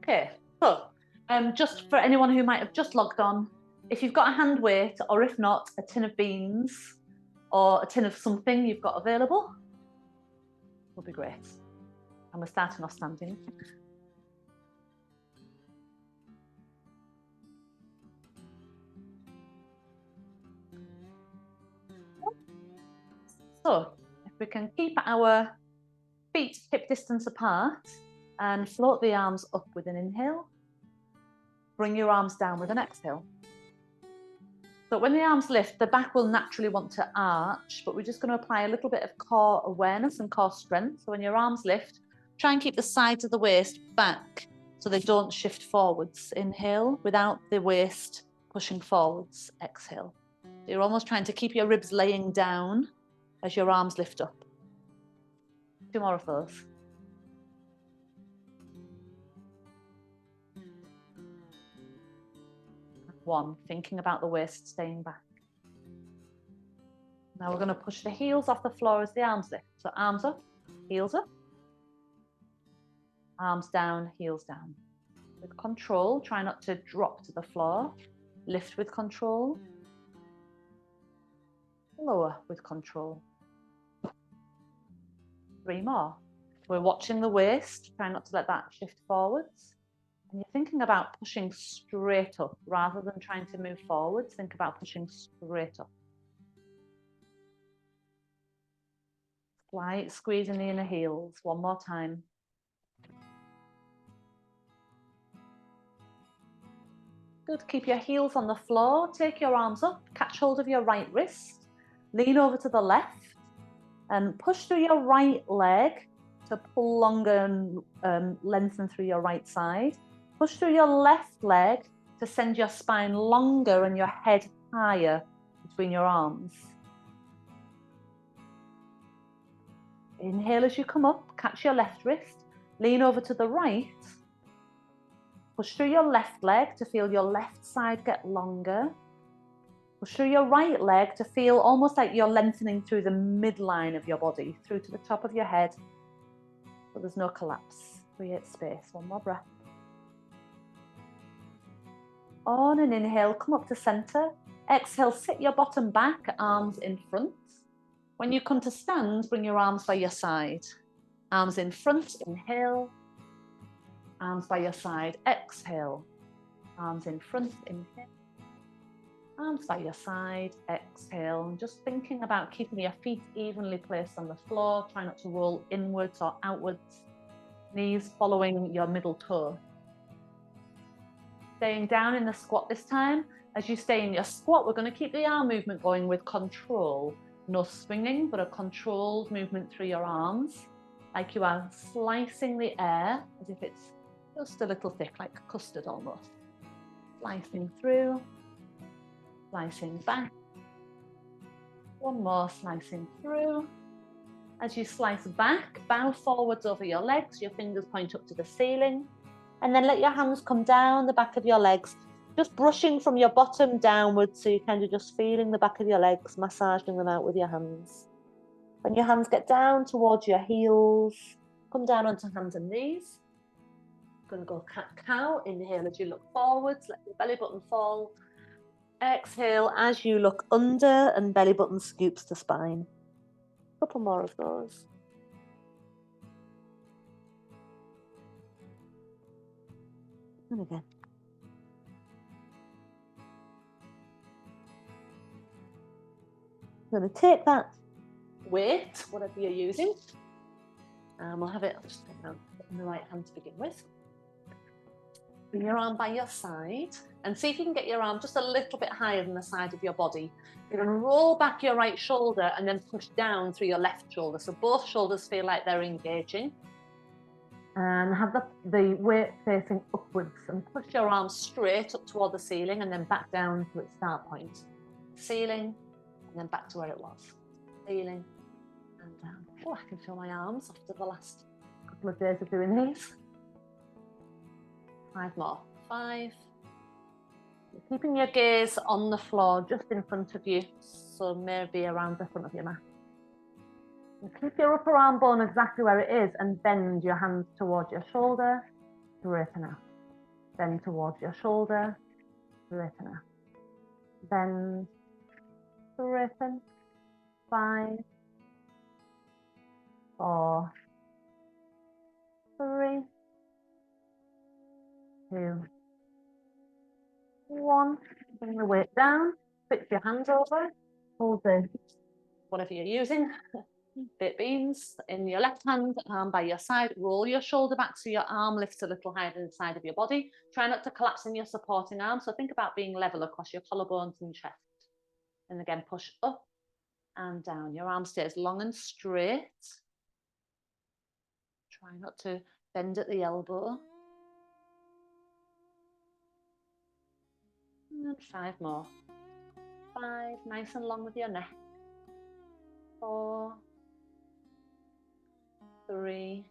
Okay, so just for anyone who might have just logged on, if you've got a hand weight, or if not, a tin of beans or a tin of something you've got available, will be great. And we're starting off standing. So if we can keep our feet hip distance apart and float the arms up with an inhale, bring your arms down with an exhale. So when the arms lift, the back will naturally want to arch, but we're just going to apply a little bit of core awareness and core strength. So when your arms lift, try and keep the sides of the waist back so they don't shift forwards. Inhale without the waist pushing forwards. Exhale. So you're almost trying to keep your ribs laying down as your arms lift up. 2 more of those. One, thinking about the waist staying back. Now we're going to push the heels off the floor as the arms lift. So arms up, heels up. Arms down, heels down. With control, try not to drop to the floor. Lift with control. Lower with control. 3 more. We're watching the waist, try not to let that shift forwards. And you're thinking about pushing straight up rather than trying to move forwards. Think about pushing straight up. Slight squeeze in the inner heels. 1 more time. Good. Keep your heels on the floor. Take your arms up. Catch hold of your right wrist. Lean over to the left and push through your right leg to pull longer and lengthen through your right side. Push through your left leg to send your spine longer and your head higher between your arms. Inhale as you come up, catch your left wrist, lean over to the right. Push through your left leg to feel your left side get longer. Push through your right leg to feel almost like you're lengthening through the midline of your body, through to the top of your head, but there's no collapse. Create space. 1 more breath. On an inhale, come up to center. Exhale, sit your bottom back, arms in front. When you come to stand, bring your arms by your side. Arms in front, inhale. Arms by your side, exhale. Arms in front, inhale. Arms by your side, exhale. And just thinking about keeping your feet evenly placed on the floor. Try not to roll inwards or outwards. Knees following your middle toe. Staying down in the squat this time. As you stay in your squat, we're going to keep the arm movement going with control. No swinging, but a controlled movement through your arms. Like you are slicing the air, as if it's just a little thick, like custard almost. Slicing through, slicing back. 1 more, slicing through. As you slice back, bow forwards over your legs, your fingers point up to the ceiling. And then let your hands come down the back of your legs, just brushing from your bottom downwards, so you're kind of just feeling the back of your legs, massaging them out with your hands. When your hands get down towards your heels, come down onto hands and knees. Going to go cat-cow. Inhale as you look forwards, let your belly button fall. Exhale as you look under and belly button scoops to spine. A couple more of those. And again. I'm going to take that weight, whatever you're using, and we'll have it, I'll just put it in the right hand to begin with. Bring your arm by your side and see if you can get your arm just a little bit higher than the side of your body. You're going to roll back your right shoulder and then push down through your left shoulder, so both shoulders feel like they're engaging. And have the weight facing upwards, and push your arm straight up toward the ceiling and then back down to its start point. Ceiling, and then back to where it was. Ceiling and down. Oh, I can feel my arms after the last couple of days of doing these. 5 more. 5. You're keeping your gaze on the floor just in front of you, so maybe around the front of your mat. And keep your upper arm bone exactly where it is and bend your hands towards your shoulder. Straighten out. Bend towards your shoulder, straighten up. Bend, straighten. 5, 4, 3, 2, 1. Bring the weight down, fix your hands over, hold the, whatever you're using, baked beans in your left hand, arm by your side, roll your shoulder back so your arm lifts a little higher than the side of your body. Try not to collapse in your supporting arm, so think about being level across your collarbones and chest. And again, push up and down. Your arm stays long and straight. Try not to bend at the elbow. And 5 more. 5, nice and long with your neck. 4, 3,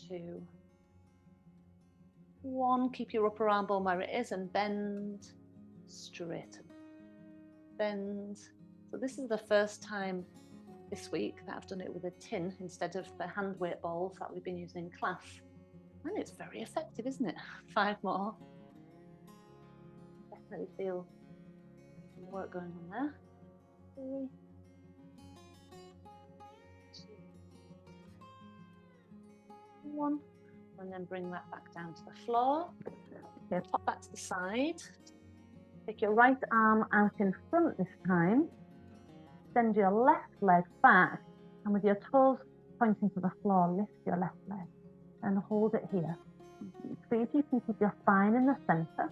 2, 1. Keep your upper arm bone where it is and bend, straighten, bend. So this is the first time this week that I've done it with a tin instead of the hand weight balls that we've been using in class. And it's very effective, isn't it? 5 more. Definitely feel some work going on there. 3, 2, 1. And then bring that back down to the floor. Okay, pop that to the side. Take your right arm out in front this time. Send your left leg back, and with your toes pointing to the floor, lift your left leg and hold it here. See if you can keep your spine in the center.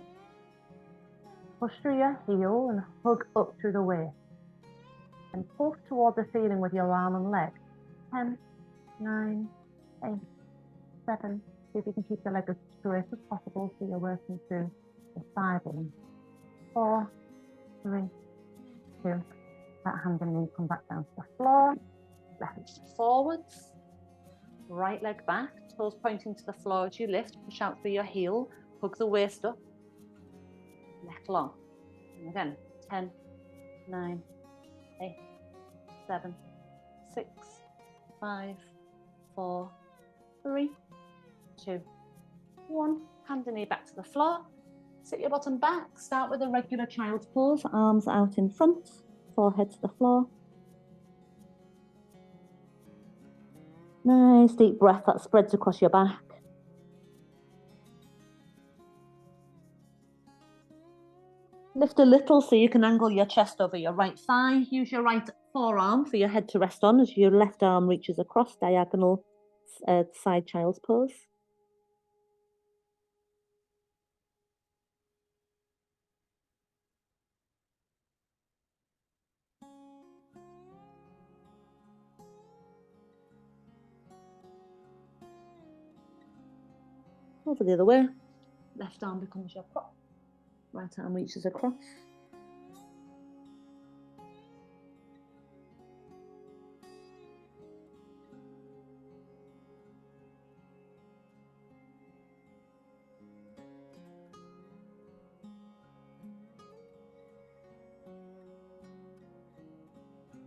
Push through your heel and hug up through the waist. And pull toward the ceiling with your arm and leg. 10, 9, 8, 7. See if you can keep your leg as straight as possible so you're working through the thigh bone. 4, 3, 2. That hand and knee come back down to the floor. Left forwards. Right leg back. Toes pointing to the floor as you lift. Push out through your heel. Hug the waist up. Neck long. And again. 10, 9, 8, 7, 6, 5, 4, 3, 2, 1. Hand and knee back to the floor. Sit your bottom back. Start with a regular child's pose. Arms out in front. Forehead to the floor. Nice deep breath that spreads across your back. Lift a little so you can angle your chest over your right thigh. Use your right forearm for your head to rest on as your left arm reaches across, diagonal side child's pose. Over the other way. Left arm becomes your prop. Right arm reaches across.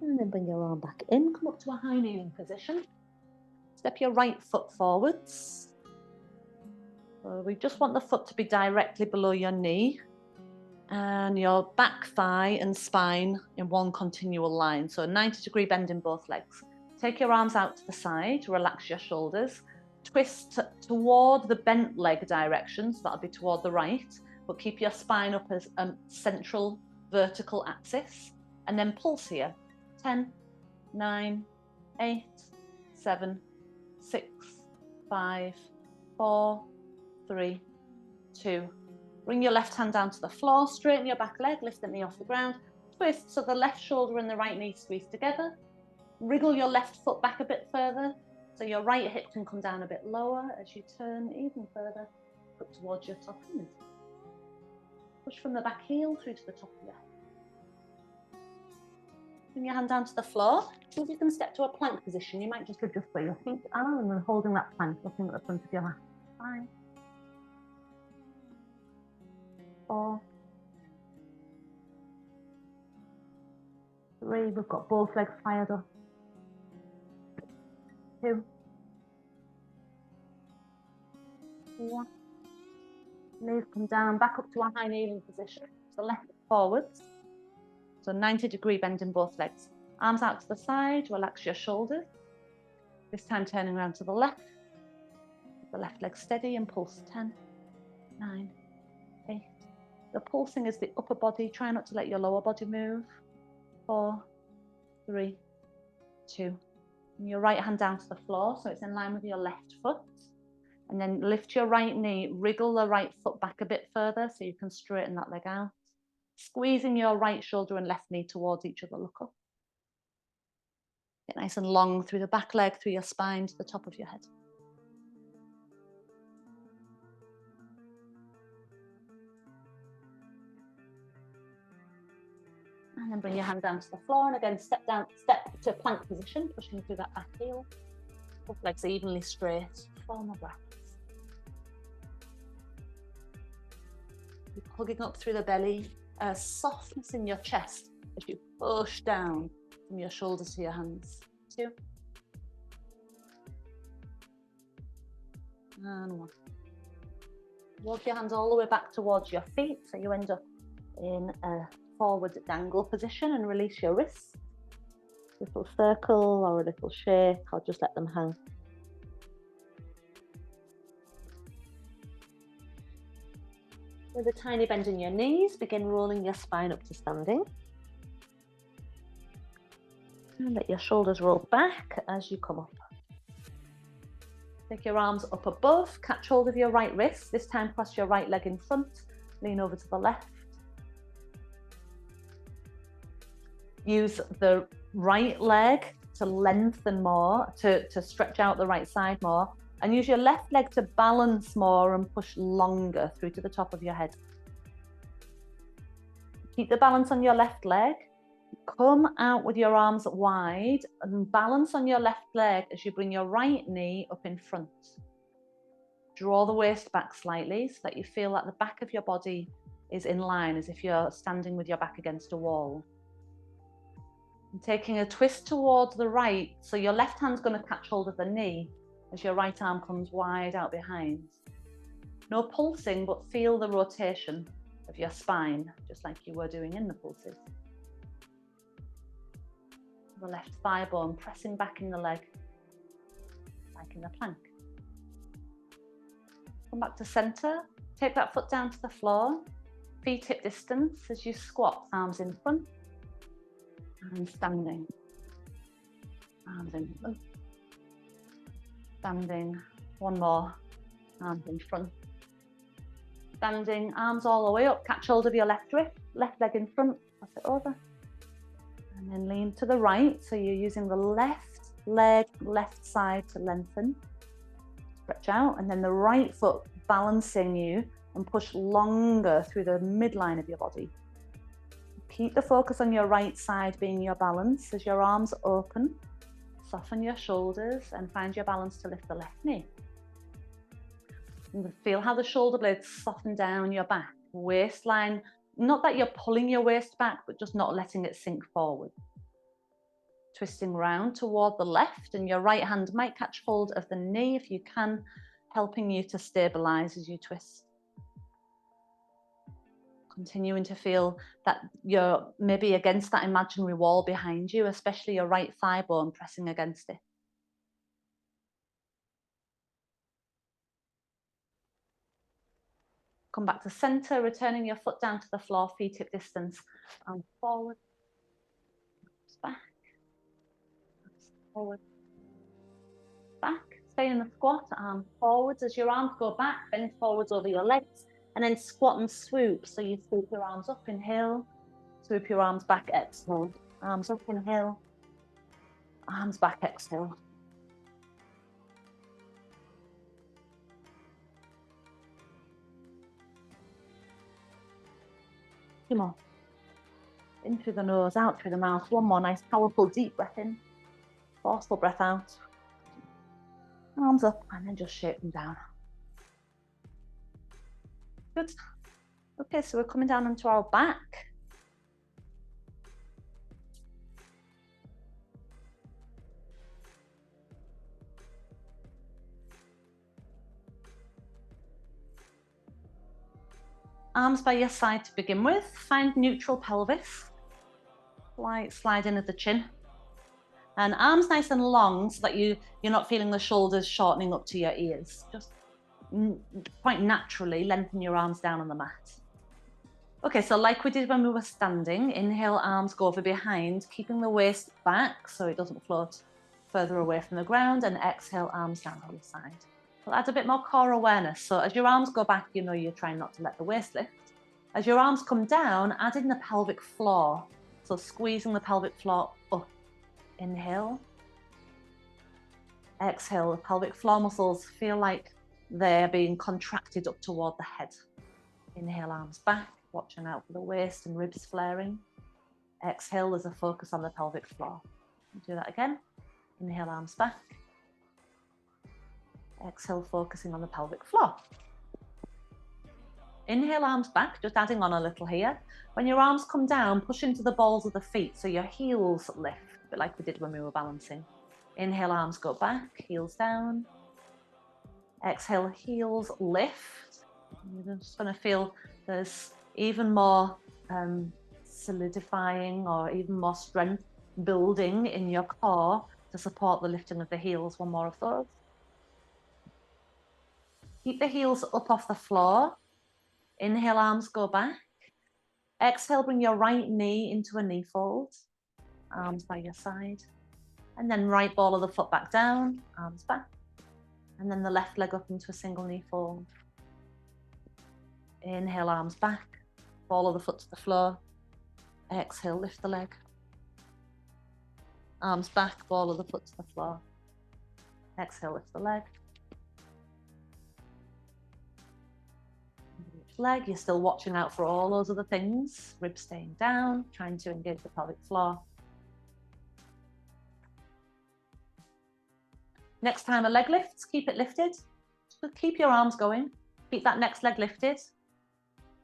And then bring your arm back in. Come up to a high kneeling position. Step your right foot forwards. So we just want the foot to be directly below your knee. And your back thigh and spine in one continual line. So a 90-degree bend in both legs. Take your arms out to the side, relax your shoulders, twist toward the bent leg direction, so that'll be toward the right, but keep your spine up as a central vertical axis, and then pulse here. 10, 9, 8, 7, 6, 5, 4, 3, 2. Bring your left hand down to the floor, straighten your back leg, lift the knee off the ground, twist so the left shoulder and the right knee squeeze together. Wriggle your left foot back a bit further so your right hip can come down a bit lower as you turn even further up towards your top hand. Push from the back heel through to the top of your head. Bring your hand down to the floor. See if you can step to a plank position. You might just adjust where your feet are and then holding that plank, looking at the front of your mat. 5, 4, 3, we've got both legs fired up. 2, One. Knees come down, back up to a high kneeling position. So left forwards. So 90-degree bend in both legs. Arms out to the side, relax your shoulders. This time turning around to the left. The left leg steady and pulse. 10, 9, 8. The pulsing is the upper body. Try not to let your lower body move. 4, 3, 2. And your right hand down to the floor, so it's in line with your left foot. And then lift your right knee, wriggle the right foot back a bit further so you can straighten that leg out. Squeezing your right shoulder and left knee towards each other, look up. Get nice and long through the back leg, through your spine to the top of your head. And then bring your hand down to the floor and again step to plank position, pushing through that back heel. Both legs evenly straight, 4 more breaths. Keep hugging up through the belly, softness in your chest as you push down from your shoulders to your hands. 2. And 1. Walk your hands all the way back towards your feet so you end up in a forward dangle position and release your wrists. Little circle or a little shake, or just let them hang. With a tiny bend in your knees, begin rolling your spine up to standing. And let your shoulders roll back as you come up. Take your arms up above, catch hold of your right wrist. This time cross your right leg in front, lean over to the left. Use the right leg to lengthen more, to stretch out the right side more, and use your left leg to balance more and push longer through to the top of your head. Keep the balance on your left leg. Come out with your arms wide and balance on your left leg as you bring your right knee up in front. Draw the waist back slightly so that you feel like the back of your body is in line, as if you're standing with your back against a wall. And taking a twist towards the right, so your left hand's going to catch hold of the knee as your right arm comes wide out behind. No pulsing, but feel the rotation of your spine, just like you were doing in the pulses. The left thigh bone pressing back in the leg, like in the plank. Come back to center, take that foot down to the floor, feet hip distance as you squat, arms in front, and standing. Arms in front, standing, one more, arms in front. Standing, arms all the way up, catch hold of your left wrist, left leg in front, pass it over. And then lean to the right, so you're using the left leg, left side to lengthen. Stretch out, and then the right foot balancing you and push longer through the midline of your body. Keep the focus on your right side being your balance as your arms open. Soften your shoulders and find your balance to lift the left knee. And feel how the shoulder blades soften down your back. Waistline, not that you're pulling your waist back, but just not letting it sink forward. Twisting round toward the left, and your right hand might catch hold of the knee if you can, helping you to stabilize as you twist. Continuing to feel that you're maybe against that imaginary wall behind you, especially your right thigh bone pressing against it. Come back to center, returning your foot down to the floor, feet hip distance, and forward, back, forward, back. Stay in the squat, arms forwards. As your arms go back, bend forwards over your legs, and then squat and swoop. So you swoop your arms up, inhale, swoop your arms back, exhale. Arms up, inhale, arms back, exhale. Two more. In through the nose, out through the mouth. One more nice, powerful, deep breath in. Forceful breath out. Arms up, and then just shake them down. Good. Okay, so we're coming down onto our back. Arms by your side to begin with. Find neutral pelvis. Light slide in at the chin. And arms nice and long so that you're not feeling the shoulders shortening up to your ears. Just quite naturally lengthen your arms down on the mat. Okay, so like we did when we were standing, inhale, arms go over behind, keeping the waist back so it doesn't float further away from the ground, and exhale, arms down on the side. We'll add a bit more core awareness. So as your arms go back, you know you're trying not to let the waist lift. As your arms come down, add in the pelvic floor. So squeezing the pelvic floor up. Inhale. Exhale, the pelvic floor muscles feel like they're being contracted up toward the head. Inhale, arms back, watching out for the waist and ribs flaring. Exhale, there's a focus on the pelvic floor. Do that again. Inhale, arms back. Exhale, focusing on the pelvic floor. Inhale, arms back, just adding on a little here. When your arms come down, push into the balls of the feet so your heels lift, a bit like we did when we were balancing. Inhale, arms go back, heels down. Exhale, heels lift. You're just going to feel there's even more solidifying or even more strength building in your core to support the lifting of the heels. One more of those. Keep the heels up off the floor. Inhale, arms go back. Exhale, bring your right knee into a knee fold. Arms by your side. And then right ball of the foot back down, arms back. And then the left leg up into a single knee fold. Inhale, arms back. Ball of the foot to the floor. Exhale, lift the leg. Arms back, ball of the foot to the floor. Exhale, lift the leg. Each leg, you're still watching out for all those other things. Ribs staying down, trying to engage the pelvic floor. Next time a leg lifts, keep it lifted. Just keep your arms going. Keep that next leg lifted.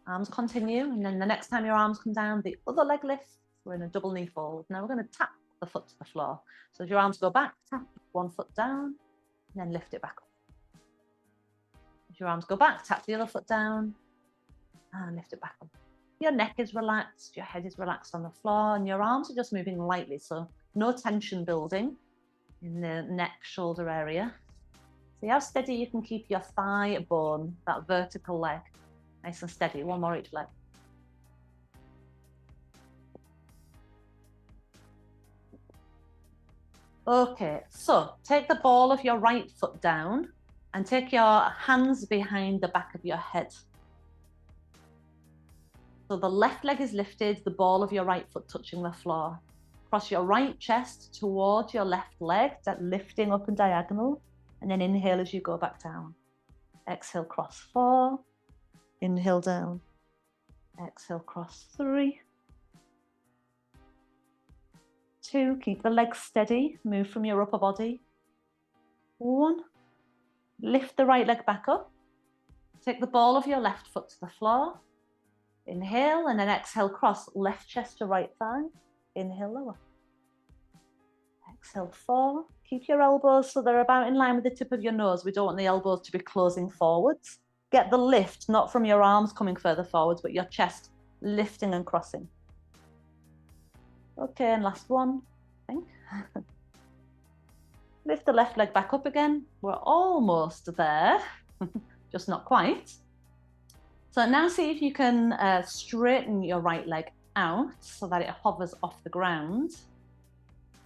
Arms continue, and then the next time your arms come down, the other leg lifts. We're in a double knee fold. Now we're going to tap the foot to the floor. So as your arms go back, tap one foot down, and then lift it back up. As your arms go back, tap the other foot down, and lift it back up. Your neck is relaxed, your head is relaxed on the floor, and your arms are just moving lightly, so no tension building in the neck, shoulder area. See how steady you can keep your thigh bone, that vertical leg, nice and steady. One more each leg. Okay, so take the ball of your right foot down and take your hands behind the back of your head. So the left leg is lifted, the ball of your right foot touching the floor. Cross your right chest towards your left leg, that lifting up and diagonal, and then inhale as you go back down. Exhale, cross 4. Inhale down. Exhale, cross 3. 2, keep the legs steady, move from your upper body. 1, lift the right leg back up. Take the ball of your left foot to the floor. Inhale, and then exhale, cross left chest to right thigh. Inhale, lower. Exhale, 4. Keep your elbows so they're about in line with the tip of your nose. We don't want the elbows to be closing forwards. Get the lift, not from your arms coming further forwards, but your chest lifting and crossing. Okay, and last one, I think. Lift the left leg back up again. We're almost there, just not quite. So now see if you can straighten your right leg out so that it hovers off the ground,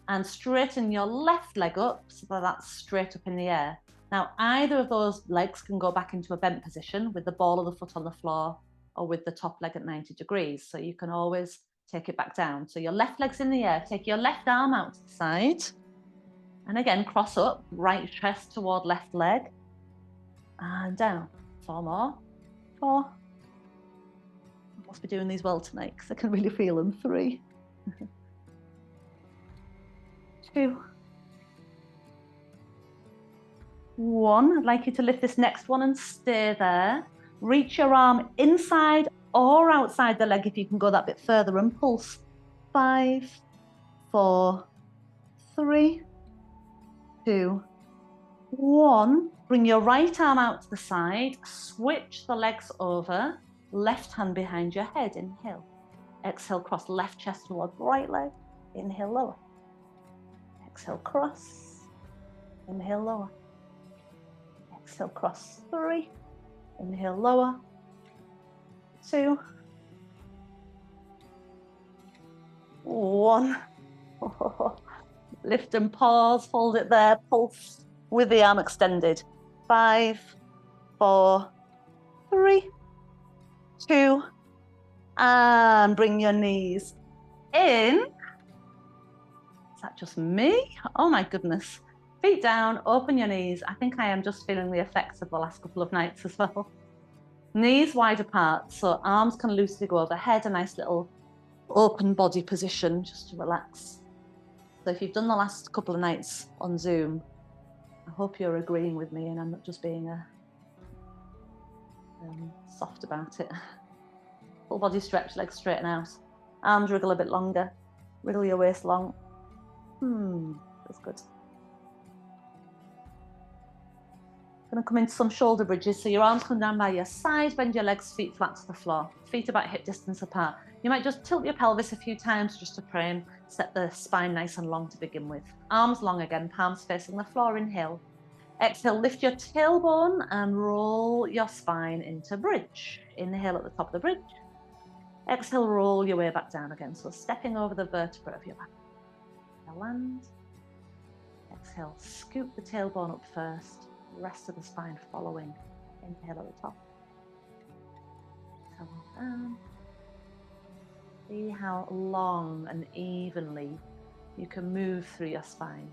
and straighten your left leg up so that that's straight up in the air. Now either of those legs can go back into a bent position with the ball of the foot on the floor or with the top leg at 90 degrees. So you can always take it back down. So your left leg's in the air, take your left arm out to the side, and again cross up, right chest toward left leg, and down. 4 more. 4. I must be doing these well tonight because I can really feel them. 3. 2. 1. I'd like you to lift this next one and stay there. Reach your arm inside or outside the leg if you can go that bit further, and pulse. 5, 4, 3, 2, 1. Bring your right arm out to the side, switch the legs over, Left hand behind your head, inhale. Exhale, cross left chest towards right leg. Inhale, lower. Exhale, cross. Inhale, lower. Exhale, cross 3. Inhale, lower. 2. 1. Lift and pause, hold it there, pulse with the arm extended. 5, 4, 3, 2, and bring your knees in. Is that just me? Oh my goodness. Feet down, open your knees. I think I am just feeling the effects of the last couple of nights as well. Knees wide apart, so arms can loosely go overhead, a nice little open body position just to relax. So if you've done the last couple of nights on Zoom, I hope you're agreeing with me and I'm not just being soft about it. Full body stretch, legs straighten out. Arms wriggle a bit longer. Wriggle your waist long. That's good. Going to come into some shoulder bridges. So your arms come down by your side, bend your legs, feet flat to the floor. Feet about hip distance apart. You might just tilt your pelvis a few times just to pray and set the spine nice and long to begin with. Arms long again, palms facing the floor, inhale. Exhale, lift your tailbone and roll your spine into bridge. Inhale at the top of the bridge. Exhale, roll your way back down again. So stepping over the vertebra of your back. Land. Exhale, scoop the tailbone up first. Rest of the spine following. Inhale at the top. Exhale down. See how long and evenly you can move through your spine.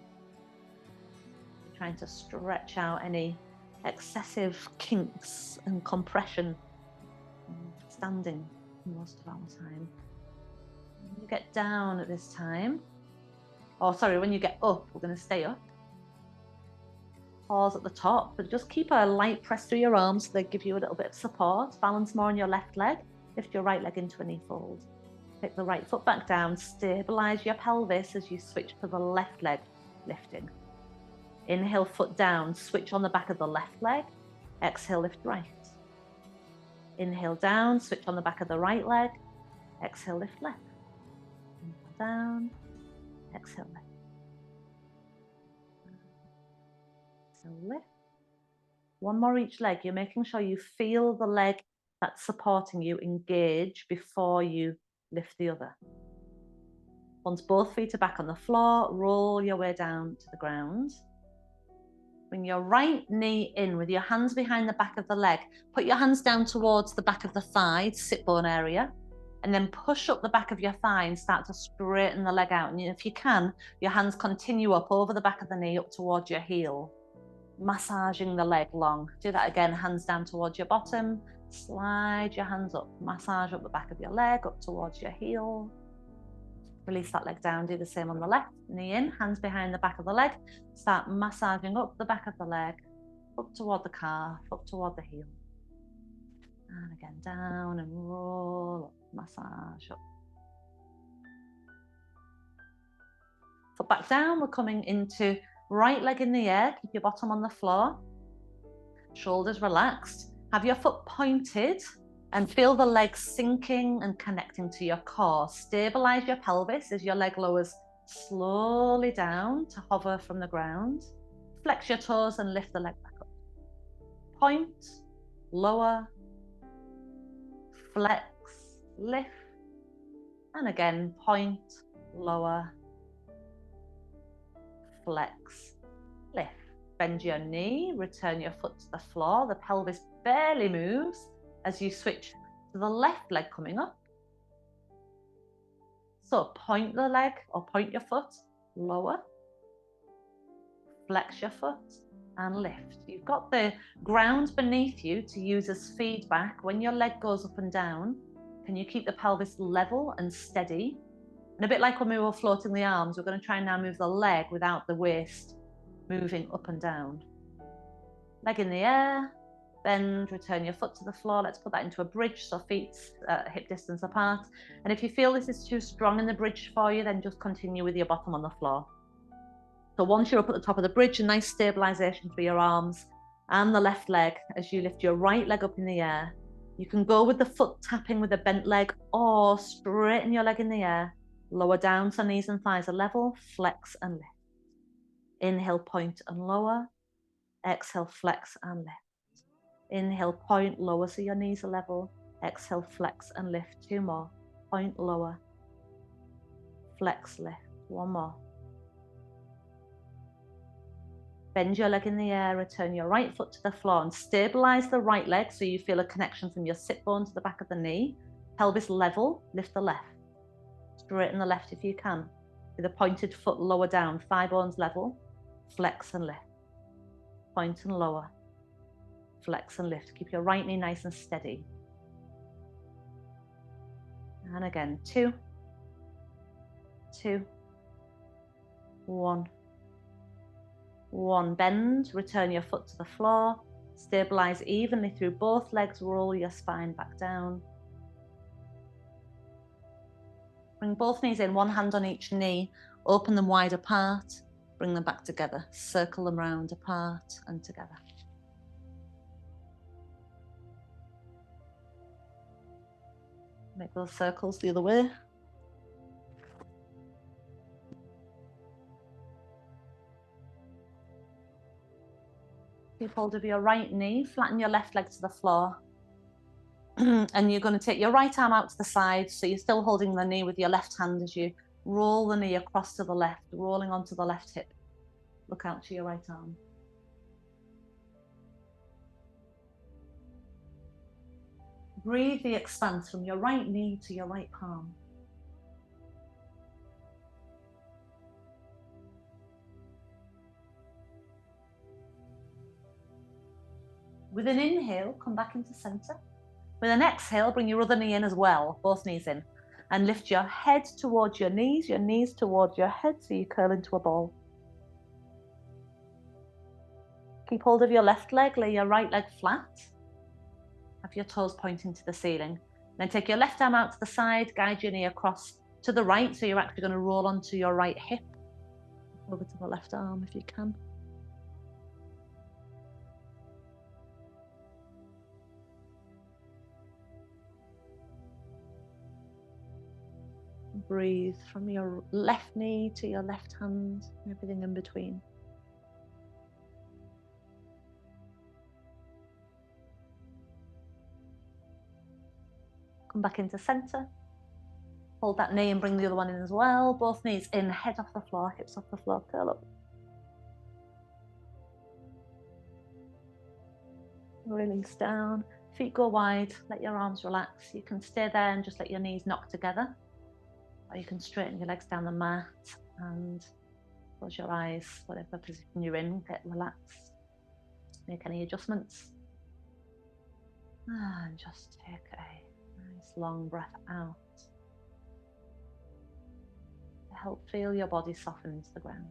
You're trying to stretch out any excessive kinks and compression. Standing most of our time. When you get down at this time, when you get up, we're going to stay up. Pause at the top, but just keep a light press through your arms so they give you a little bit of support. Balance more on your left leg. Lift your right leg into a knee fold. Take the right foot back down. Stabilize your pelvis as you switch to the left leg, lifting. Inhale, foot down. Switch on the back of the left leg. Exhale, lift right. Inhale, down. Switch on the back of the right leg. Exhale, lift left. Inhale, down. Exhale, lift. Exhale, lift. One more each leg. You're making sure you feel the leg that's supporting you engage before you lift the other. Once both feet are back on the floor, roll your way down to the ground. Bring your right knee in with your hands behind the back of the leg. Put your hands down towards the back of the thigh, sit bone area, and then push up the back of your thigh and start to straighten the leg out. And if you can, your hands continue up over the back of the knee up towards your heel, massaging the leg long. Do that again, hands down towards your bottom, slide your hands up, massage up the back of your leg up towards your heel. Release that leg down, do the same on the left, knee in, hands behind the back of the leg, start massaging up the back of the leg, up toward the calf, up toward the heel. And again, down and roll up, massage up. Foot back down, we're coming into right leg in the air, keep your bottom on the floor, shoulders relaxed, have your foot pointed and feel the leg sinking and connecting to your core. Stabilize your pelvis as your leg lowers slowly down to hover from the ground. Flex your toes and lift the leg back up. Point, lower, flex, lift, and again, point, lower, flex, lift. Bend your knee, return your foot to the floor. The pelvis barely moves as you switch to the left leg coming up. So point the leg or point your foot, lower, flex your foot and lift. You've got the ground beneath you to use as feedback. When your leg goes up and down, can you keep the pelvis level and steady? And a bit like when we were floating the arms, we're going to try and now move the leg without the waist moving up and down. Leg in the air, bend, return your foot to the floor. Let's put that into a bridge, so feet hip distance apart. And if you feel this is too strong in the bridge for you, then just continue with your bottom on the floor. So once you're up at the top of the bridge, a nice stabilization through your arms and the left leg as you lift your right leg up in the air. You can go with the foot tapping with a bent leg, or straighten your leg in the air. Lower down so knees and thighs are level. Flex and lift. Inhale, point and lower. Exhale, flex and lift. Inhale, point, lower so your knees are level. Exhale, flex and lift. 2 more. Point, lower. Flex, lift. 1 more. Bend your leg in the air, return your right foot to the floor and stabilize the right leg so you feel a connection from your sit bone to the back of the knee. Pelvis level, lift the left. Straighten the left if you can. With a pointed foot lower down, thigh bones level. Flex and lift. Point and lower. Flex and lift. Keep your right knee nice and steady. And again, 2, 2, 1. 1, bend, return your foot to the floor, stabilize evenly through both legs, roll your spine back down. Bring both knees in, one hand on each knee, open them wide apart, bring them back together, circle them round, apart and together. Make those circles the other way. Keep hold of your right knee, flatten your left leg to the floor. And you're going to take your right arm out to the side, so you're still holding the knee with your left hand as you roll the knee across to the left, rolling onto the left hip. Look out to your right arm. Breathe the expanse from your right knee to your right palm. With an inhale, come back into center. With an exhale, bring your other knee in as well, both knees in. And lift your head towards your knees towards your head, so you curl into a ball. Keep hold of your left leg, lay your right leg flat. Have your toes pointing to the ceiling. Then take your left arm out to the side, guide your knee across to the right, so you're actually going to roll onto your right hip. Over to the left arm if you can. Breathe from your left knee to your left hand, everything in between. Come back into center. Hold that knee and bring the other one in as well. Both knees in, head off the floor, hips off the floor, curl up. Release down, feet go wide, let your arms relax. You can stay there and just let your knees knock together. Or you can straighten your legs down the mat and close your eyes, whatever position you're in, get relaxed. Make any adjustments. And just take a nice long breath out. To help feel your body soften into the ground.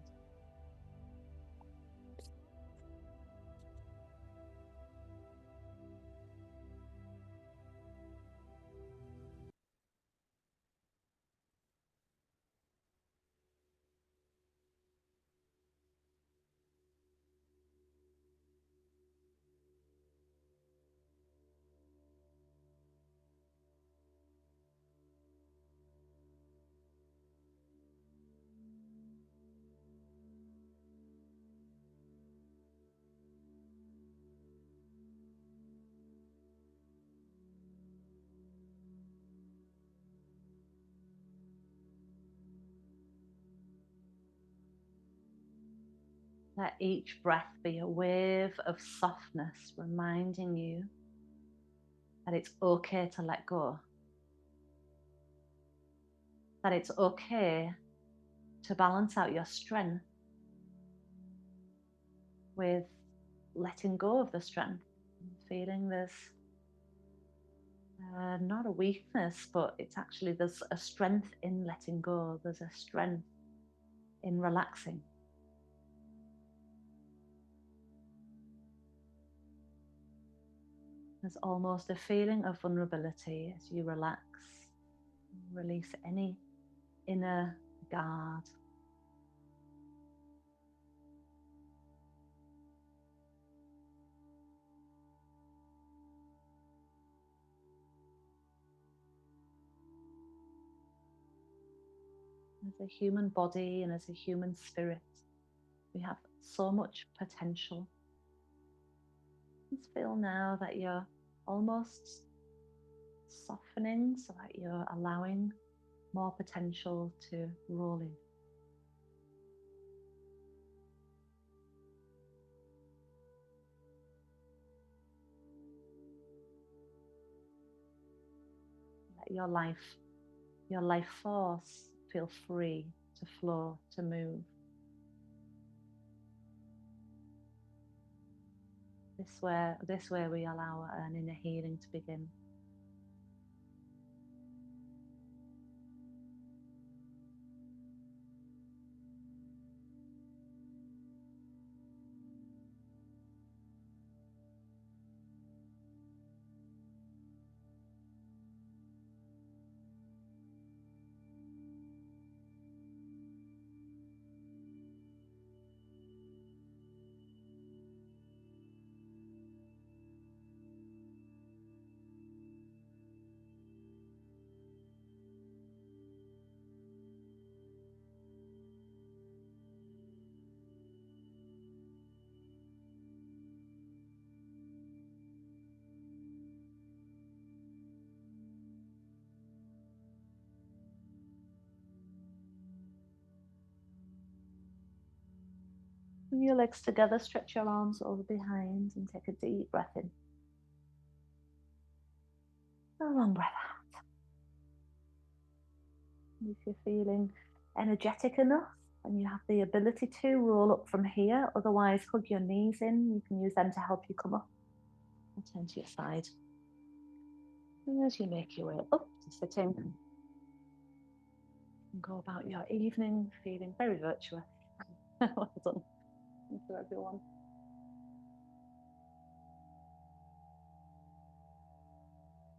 Let each breath be a wave of softness, reminding you that it's okay to let go. That it's okay to balance out your strength with letting go of the strength. Feeling there's not a weakness, but it's actually there's a strength in letting go. There's a strength in relaxing. There's almost a feeling of vulnerability as you relax. Release any inner guard. As a human body and as a human spirit, we have so much potential. Just feel now that you're almost softening so that you're allowing more potential to roll in. Let your life force feel free to flow, to move. This way we allow an inner healing to begin. Bring your legs together, stretch your arms over behind and take a deep breath in. A long breath out. If you're feeling energetic enough and you have the ability to, roll up from here. Otherwise, hug your knees in. You can use them to help you come up. Or turn to your side. And as you make your way up to sitting, and go about your evening feeling very virtuous. Well done. Thank you, everyone.